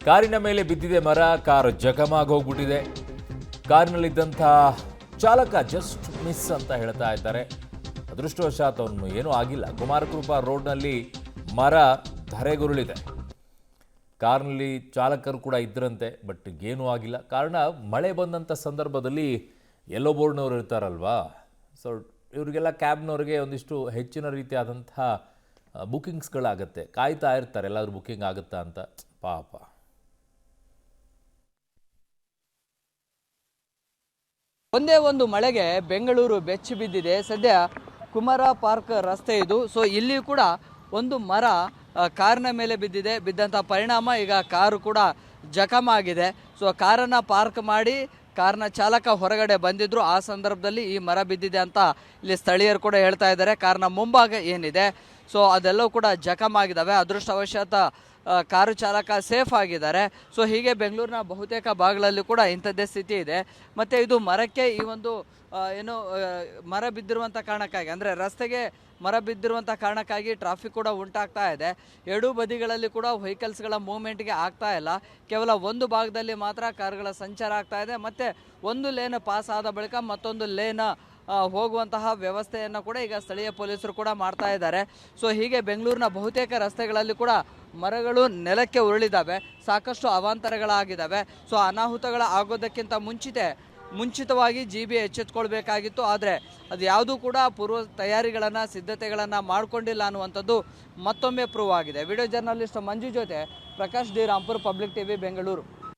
ಕಾರಿನ ಮೇಲೆ ಬಿದ್ದಿದೆ ಮರ, ಕಾರು ಜಖಮಾಗಿ ಹೋಗ್ಬಿಟ್ಟಿದೆ. ಕಾರಿನಲ್ಲಿದ್ದಂಥ ಚಾಲಕ ಜಸ್ಟ್ ಮಿಸ್ ಅಂತ ಹೇಳ್ತಾ ಇದ್ದಾರೆ. ಅದೃಷ್ಟವಶಾತ್ ಅವನು ಏನೂ ಆಗಿಲ್ಲ. ಕುಮಾರಕೃಪಾ ರೋಡ್ನಲ್ಲಿ ಮರ ಧರೆಗುರುಳಿದೆ. ಕಾರ್ನಲ್ಲಿ ಚಾಲಕರು ಕೂಡ ಇದ್ದರಂತೆ, ಬಟ್ ಏನೂ ಆಗಿಲ್ಲ. ಕಾರಣ ಮಳೆ ಬಂದಂಥ ಸಂದರ್ಭದಲ್ಲಿ ಯೆಲ್ಲೋ ಬೋರ್ಡ್ನವ್ರು ಇರ್ತಾರಲ್ವಾ, ಸೊ ಇವರಿಗೆಲ್ಲ ಕ್ಯಾಬ್ನವ್ರಿಗೆ ಒಂದಿಷ್ಟು ಹೆಚ್ಚಿನ ರೀತಿಯಾದಂಥ ಬುಕ್ಕಿಂಗ್ಸ್ಗಳಾಗತ್ತೆ. ಕಾಯ್ತಾ ಇರ್ತಾರೆ ಎಲ್ಲಾದರೂ ಬುಕ್ಕಿಂಗ್ ಆಗುತ್ತಾ ಅಂತ. ಪಾಪ. ಒಂದೇ ಒಂದು ಮಳೆಗೆ ಬೆಂಗಳೂರು ಬೆಚ್ಚಿ ಬಿದ್ದಿದೆ. ಸದ್ಯ ಕುಮಾರ ಪಾರ್ಕ್ ರಸ್ತೆ ಇದು. ಸೊ ಇಲ್ಲಿ ಕೂಡ ಒಂದು ಮರ ಕಾರಿನ ಮೇಲೆ ಬಿದ್ದಿದೆ. ಬಿದ್ದಂಥ ಪರಿಣಾಮ ಈಗ ಕಾರು ಕೂಡ ಜಖಮಾಗಿದೆ. ಸೊ ಕಾರನ್ನು ಪಾರ್ಕ್ ಮಾಡಿ ಕಾರ್ನ ಚಾಲಕ ಹೊರಗಡೆ ಬಂದಿದ್ರು. ಆ ಸಂದರ್ಭದಲ್ಲಿ ಈ ಮರ ಬಿದ್ದಿದೆ ಅಂತ ಇಲ್ಲಿ ಸ್ಥಳೀಯರು ಕೂಡ ಹೇಳ್ತಾ ಇದ್ದಾರೆ. ಕಾರ್ನ ಮುಂಭಾಗ ಏನಿದೆ ಸೊ ಅದೆಲ್ಲವೂ ಕೂಡ ಜಖಮಾಗಿದ್ದಾವೆ. ಅದೃಷ್ಟವಶಾತ್ ಕಾರು ಚಾಲಕ ಸೇಫ್ ಆಗಿದ್ದಾರೆ. ಸೊ ಹೀಗೆ ಬೆಂಗಳೂರಿನ ಬಹುತೇಕ ಭಾಗಗಳಲ್ಲಿ ಕೂಡ ಇಂಥದ್ದೇ ಸ್ಥಿತಿ ಇದೆ. ಮತ್ತು ಇದು ಮರಕ್ಕೆ ಈ ಒಂದು ಮರ ಬಿದ್ದಿರುವಂಥ ಕಾರಣಕ್ಕಾಗಿ, ಅಂದರೆ ರಸ್ತೆಗೆ ಮರ ಬಿದ್ದಿರುವಂಥ ಕಾರಣಕ್ಕಾಗಿ ಟ್ರಾಫಿಕ್ ಕೂಡ ಉಂಟಾಗ್ತಾ ಇದೆ. ಎರಡೂ ಬದಿಗಳಲ್ಲಿ ಕೂಡ ವೆಹಿಕಲ್ಸ್ಗಳ ಮೂವ್ಮೆಂಟ್ಗೆ ಆಗ್ತಾ ಇಲ್ಲ. ಕೇವಲ ಒಂದು ಭಾಗದಲ್ಲಿ ಮಾತ್ರ ಕಾರುಗಳ ಸಂಚಾರ ಆಗ್ತಾ ಇದೆ. ಮತ್ತು ಒಂದು ಲೇನ್ ಪಾಸ್ ಆದ ಬಳಿಕ ಮತ್ತೊಂದು ಲೇನ್ ಹೋಗುವಂತಹ ವ್ಯವಸ್ಥೆಯನ್ನು ಕೂಡ ಈಗ ಸ್ಥಳೀಯ ಪೊಲೀಸರು ಕೂಡ ಮಾಡ್ತಾ ಇದ್ದಾರೆ. ಸೊ ಹೀಗೆ ಬೆಂಗಳೂರಿನ ಬಹುತೇಕ ರಸ್ತೆಗಳಲ್ಲಿ ಕೂಡ ಮರಗಳು ನೆಲಕ್ಕೆ ಉರುಳಿದ್ದಾವೆ. ಸಾಕಷ್ಟು ಅವಾಂತರಗಳಾಗಿದ್ದಾವೆ. ಸೊ ಅನಾಹುತಗಳ ಆಗೋದಕ್ಕಿಂತ ಮುಂಚಿತವಾಗಿ GB ಎಚ್ಚೆತ್ಕೊಳ್ಬೇಕಾಗಿತ್ತು. ಆದರೆ ಅದು ಯಾವುದೂ ಕೂಡ ಪೂರ್ವ ತಯಾರಿಗಳನ್ನು ಸಿದ್ಧತೆಗಳನ್ನು ಮಾಡಿಕೊಂಡಿಲ್ಲ ಅನ್ನುವಂಥದ್ದು ಮತ್ತೊಮ್ಮೆ ಪ್ರೂವ್ ಆಗಿದೆ. ವಿಡಿಯೋ ಜರ್ನಲಿಸ್ಟ್ ಮಂಜು ಜೊತೆ Prakash D Rampur, public TV, Bengaluru.